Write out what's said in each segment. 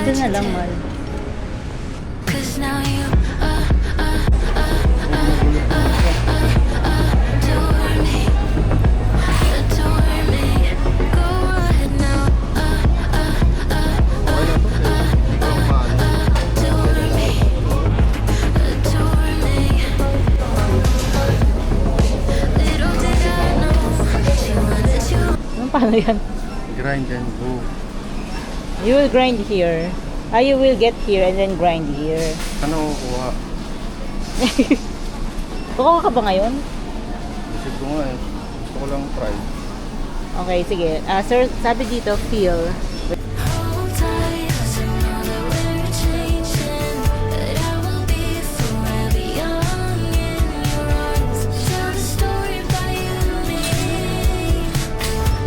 Dito na lang, Mal. Cause now you adore me, adore me. Go ahead now, adore me, adore me. Little did I know she wanted you. Paano yan? Grind and go. You will grind here. You will get here and then grind here. Ano kukuha? Kukuha ka ba ngayon? Isip ko nga eh. Gusto ko lang try. Okay, sige. Sir, sabi dito, feel. Hold tight, 'cause I know that we're changing, but I will be forever young in your arms. Tell the story about you and me,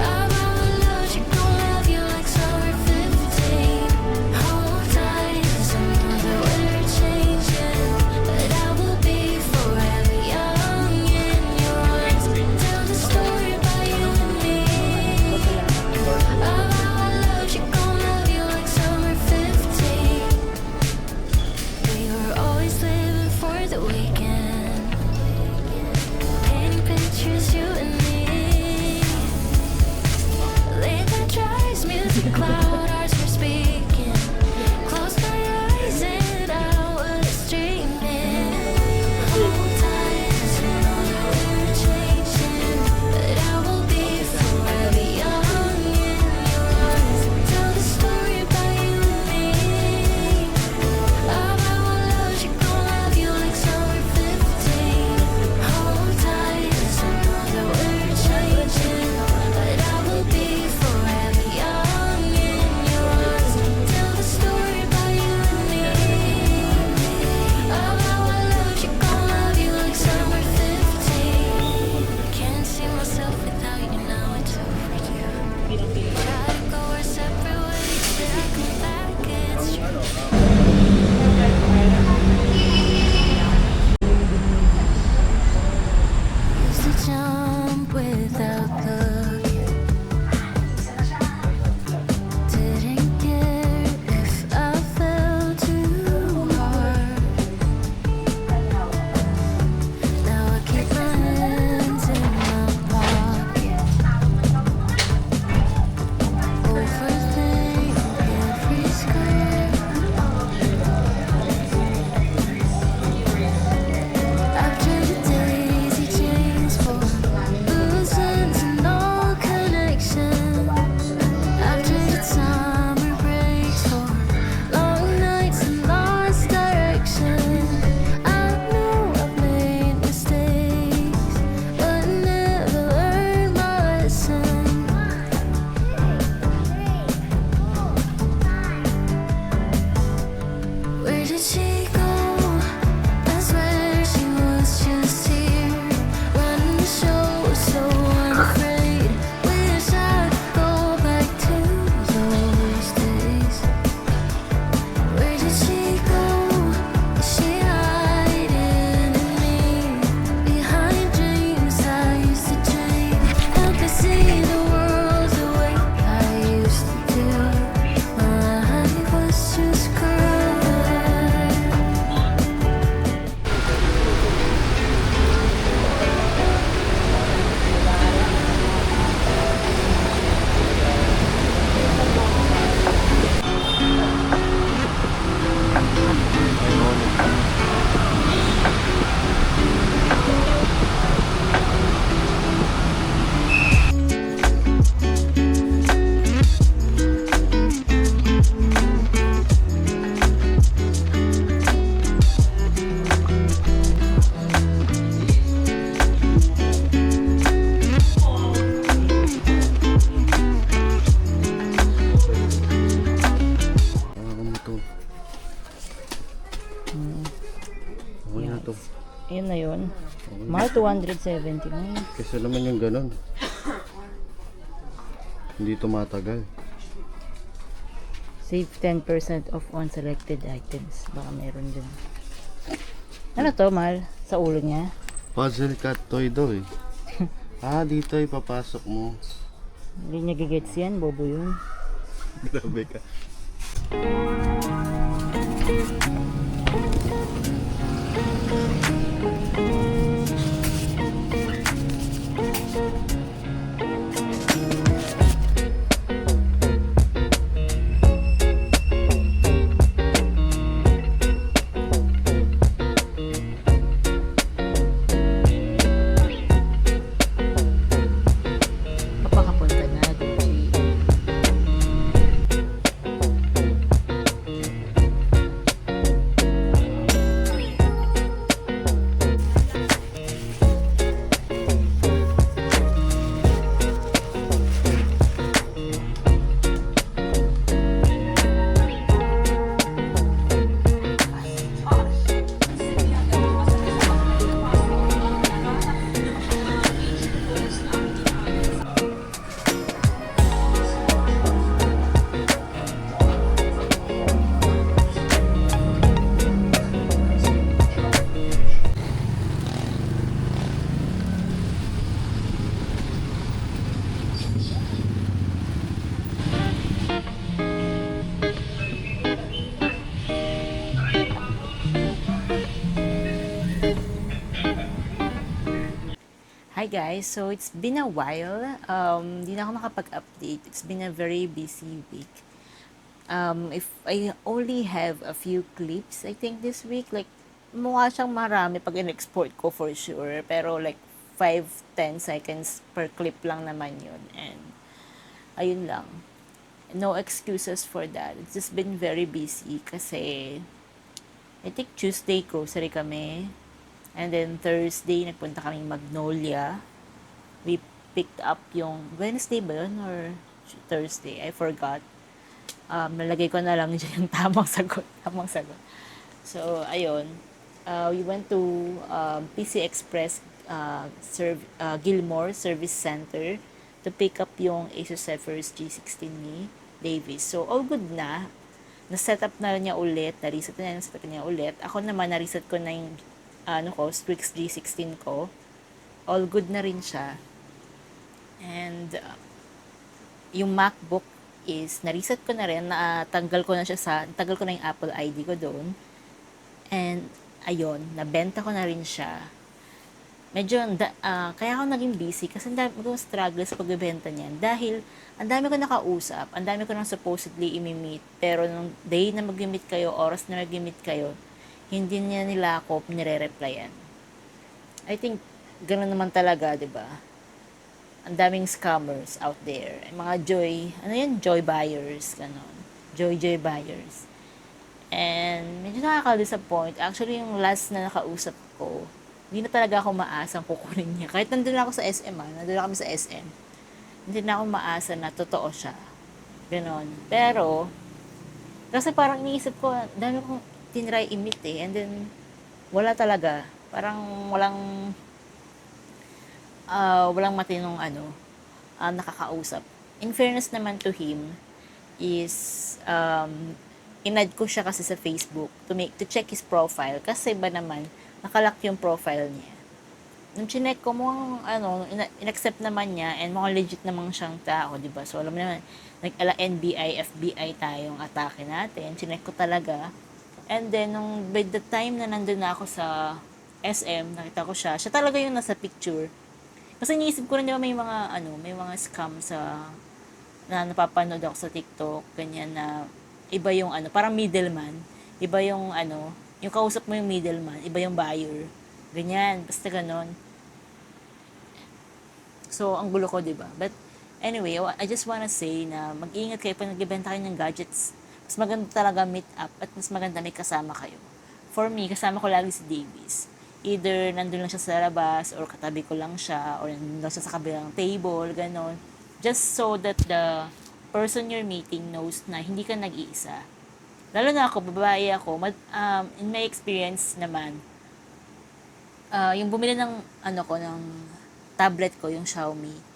about our love. She gon' love you like summer 15. Hold tight, 'cause I know that we're changing, but I will be forever young in your arms. Tell the story about you and me. She gon' love you like summer 15. We were always living for the weekend, painting pictures, you and me. Late night drives, music loud, hearts were speaking. Close my eyes and I was dreaming. Hold tight, 'cause I know that we're changing, but I will be forever young in your arms. Tell the story about you and me, about our love. She gon' love you like summer 15. Hold tight, 'cause I know that we're changing, but I will be forever young in your arms. Tell the story about you and me, about our love. She gon' love you like summer 15. Can't see myself without you now, it's overdue. Try to go our separate ways, but I come back, it's true. Used to jump without looking, didn't care if I fell too hard. Now I keep my hands in my pocket, overthink every square. I've traded daisy chains for losing to no connection. I've traded summer breaks for long nights and lost direction. I know I've made mistakes, but never learned my lesson. Where did she go? I swear she was just here, running the show, so unafraid. Wish I could go back to those days. Where did she go? Is she hiding in me, behind dreams I used to dream? Help me see the world the way I used to do. My life was just crying. Ano to? Okay na to. Yun na yun. Mahal 270. Kasi naman yung ganun. Hindi tumatagal. Save 10% off on selected items. Baka meron din. Ano to, Mal? Sa ulo niya? Puzzle cat toy daw eh. Dito ipapasok mo. Hindi niya gigets yan. Bobo yun. Grabe ka. Papakapunta na, Gucci. Hi guys, so it's been a while. Di na ako nakapag-update. It's been a very busy week. If I only have a few clips, I think this week, like, mukha siyang marami pag in-export ko for sure. Pero like, 5-10 seconds per clip lang naman yun. And, ayun lang. No excuses for that. It's just been very busy kasi, I think Tuesday, grocery kami. And then Thursday, nagpunta kaming Magnolia. We picked up yung Wednesday ba yun or Thursday? I forgot. Nalagay ko na lang dyan yung tamang sagot. Tamang sagot. So, ayun. We went to PC Express Gilmore Service Center to pick up yung Asus Zephyrus G16 ni Davis. So, all good na. Na-set up na niya ulit. Na-reset niya ulit. Ako naman, na-reset ko na yung Strix G16 ko. All good na rin siya. And yung MacBook is na-reset ko na rin, natanggal ko na yung Apple ID ko doon. And ayun, nabenta ko na rin siya. Medyo, kaya ako naging busy kasi ang dami ko struggle sa pagbebenta niyan. Dahil, ang dami ko nakausap, ang dami ko nang supposedly imi-meet. Pero nung day na mag-meet kayo, oras na mag-meet kayo, hindi niya nila ako nire-replyan. I think, gano'n naman talaga, di ba? Ang daming scammers out there. Mga joy buyers, gano'n. Joy buyers. And, medyo nakaka-disappoint. Actually, yung last na nakausap ko, hindi na talaga ako maasang kukunin niya. Kahit nandun ako sa SM, nandun kami sa SM, hindi na ako maasa na totoo siya. Gano'n. Pero, kasi parang iniisip ko, dami kong tinry i-meet and then wala talaga, parang walang matinong nakakausap. In fairness naman to him is in-add ko siya kasi sa Facebook to check his profile kasi ba naman nakalock yung profile niya. Nung chinek ko in-accept naman niya and mukhang legit naman siyang tao, di ba? So alam mo naman, NBI, FBI tayong atake natin. Chinek ko talaga. And then, by the time na nandun na ako sa SM, nakita ko siya talaga yung nasa picture. Kasi iniisip ko rin, di ba, may mga scam na napapanood ako sa TikTok, ganyan na, iba yung parang middleman, iba yung yung kausap mo yung middleman, iba yung buyer, ganyan, basta ganon. So, ang gulo ko, di ba? But, anyway, I just wanna say na mag-iingat kayo pag nagbibenta kayo ng gadgets. Mas maganda talaga meet up at mas maganda may kasama kayo. For me, kasama ko lagi si Davis. Either nandun lang siya sa labas or katabi ko lang siya or nandun lang siya sa kabilang table, ganon. Just so that the person you're meeting knows na hindi ka nag-iisa. Lalo na ako, babae ako, in my experience naman, yung bumili ng ng tablet ko, yung Xiaomi,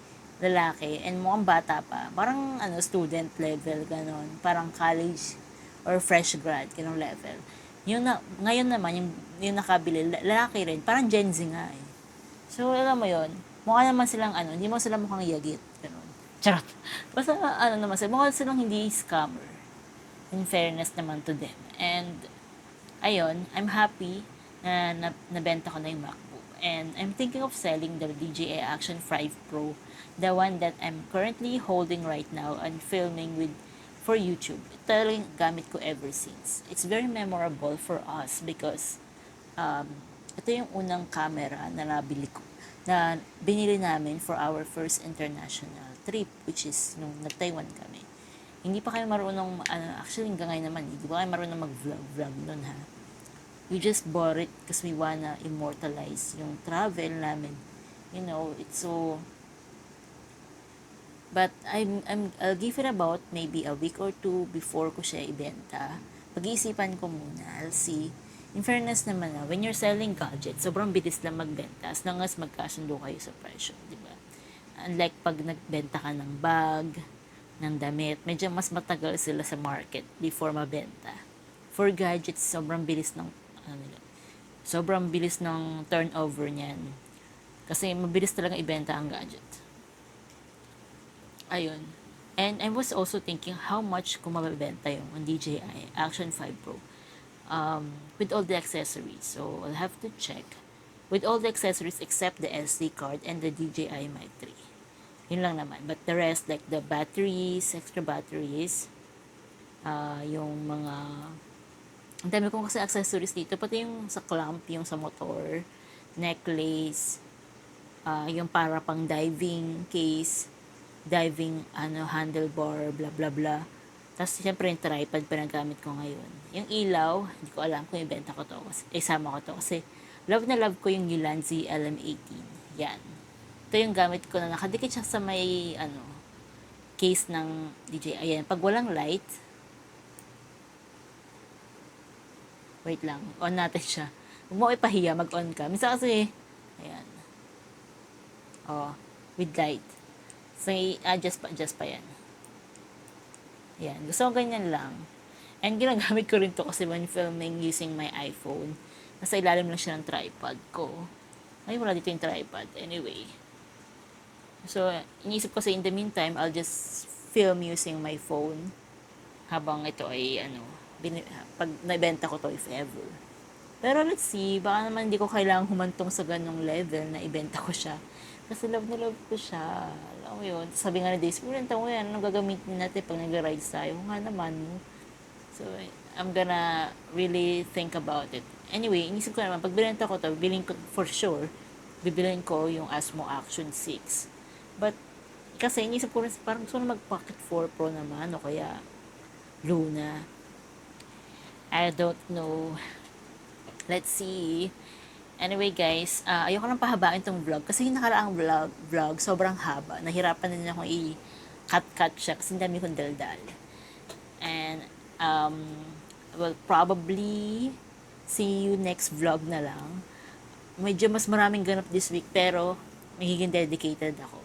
lalaki, and mukhang bata pa. Parang, student level, ganon. Parang college or fresh grad, ganong level. Ngayon naman, yung nakabili, lalaki rin. Parang Gen Z nga eh. So, alam mo yun, mukha naman silang, hindi mo sila mukhang yagit. Ganon. Charot. Basta, naman sila, mukha silang hindi scammer. in fairness naman to them. And ayun, I'm happy na nabenta ko na yung MacBook. And I'm thinking of selling the DJI Action 5 Pro, the one that I'm currently holding right now and filming with for YouTube. Ito talagang gamit ko ever since. It's very memorable for us because ito yung unang camera na nabili ko, na binili namin for our first international trip, which is nung nag-Taiwan kami. Hindi pa kayo marunong, actually hanggang ngayon naman, hindi pa kayo marunong mag-vlog nun ha. We just bought it because we wanna immortalize yung travel namin. You know, it's so... But I'll give it about maybe a week or two before ko siya ibenta. Pag-iisipan ko muna, I'll see. In fairness naman na, when you're selling gadgets, sobrang bilis lang magbenta as long as magkasundo kayo sa presyo, di ba? Unlike pag nagbenta ka ng bag, ng damit, medyo mas matagal sila sa market before mabenta. For gadgets, sobrang bilis ng sobrang bilis ng turnover niyan. Kasi mabilis talaga ibenta ang gadget. Ayun. And I was also thinking how much kung mabibenta yung DJI Action 5 Pro with all the accessories. So, I'll have to check. With all the accessories except the SD card and the DJI Mic 3. Yun lang naman. But the rest, like the batteries, extra batteries, yung mga... Ang dami kong kasi accessories dito. Pati yung sa clamp, yung sa motor, necklace, yung para pang diving case, diving handlebar, blah blah blah. Tapos siyempre yung tripod pa nagamit ko ngayon. Yung ilaw, hindi ko alam kung ibenta ko to. Isama ko to kasi love na love ko yung Ulanzi LM18. Yan. Ito yung gamit ko na nakadikit siya sa may case ng DJI. Ayan, pag walang light, wait lang, on natin siya. Huwag mo ipahiya, mag-on ka. Minsan kasi, ayan. With light. So, adjust pa yan. Ayan. Gusto ko ganyan lang. And ginagamit ko rin to kasi when filming using my iPhone. Nasa ilalim lang siya ng tripod ko. Ay, wala dito yung tripod. Anyway. So, iniisip ko in the meantime, I'll just film using my phone habang ito ay, pag naibenta ko to if ever. Pero let's see, baka naman hindi ko kailangang humantong sa ganong level na ibenta ko siya. Kasi love na love ko siya. Alam mo yun. Sabi nga ni Days, pinanta mo yan. Anong gagamitin natin pag nag-rides tayo? Nga naman. So, I'm gonna really think about it. Anyway, inisip ko naman, pag binenta ko to, bibilin ko for sure, bibilin ko yung Asmo Action 6. But, kasi inisip ko rin, parang gusto na mag-Pocket 4 Pro naman, o kaya Luna. I don't know. Let's see. Anyway guys, ayoko nang pahabain tong vlog kasi yung nakaraang vlog sobrang haba. Nahirapan din ako i-cut siya kasi dami kong daldal. And well, probably see you next vlog na lang. Medyo mas maraming ganap this week pero magiging dedicated ako.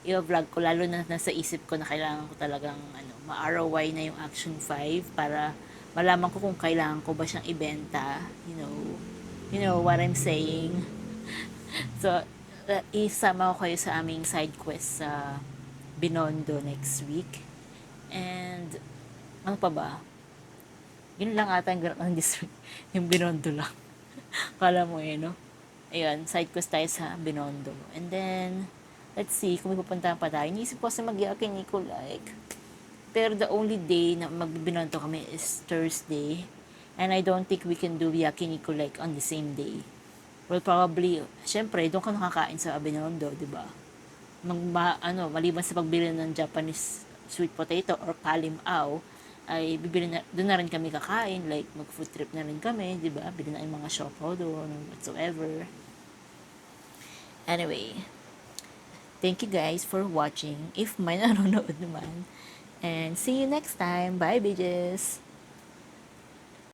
I-vlog ko lalo na nasa isip ko na kailangan ko talagang ma-ROI na yung Action 5 para malaman ko kung kailangan ko ba siyang ibenta, you know what I'm saying. So, isama ko kayo sa aming side quest sa Binondo next week. And, ano pa ba? Yun lang ata ang ganap ng this week. Yung Binondo lang. Kala mo no? Ayun, side quest tayo sa Binondo. And then, let's see kung may pupuntahan pa tayo. Inisip ko sa mag-Yakiniku like. Pero the only day na magbibinondo kami is Thursday. And I don't think we can do Yakiniku like on the same day. Well, probably, syempre, doon ka nakakain sa Binondo, di ba? Maliban sa pagbili ng Japanese sweet potato or kalimao, ay doon na rin kami kakain, like mag-food trip na rin kami, di ba? Bili na yung mga siopaw doon, whatsoever. Anyway, thank you guys for watching. If may nanonood naman. And see you next time. Bye, bitches!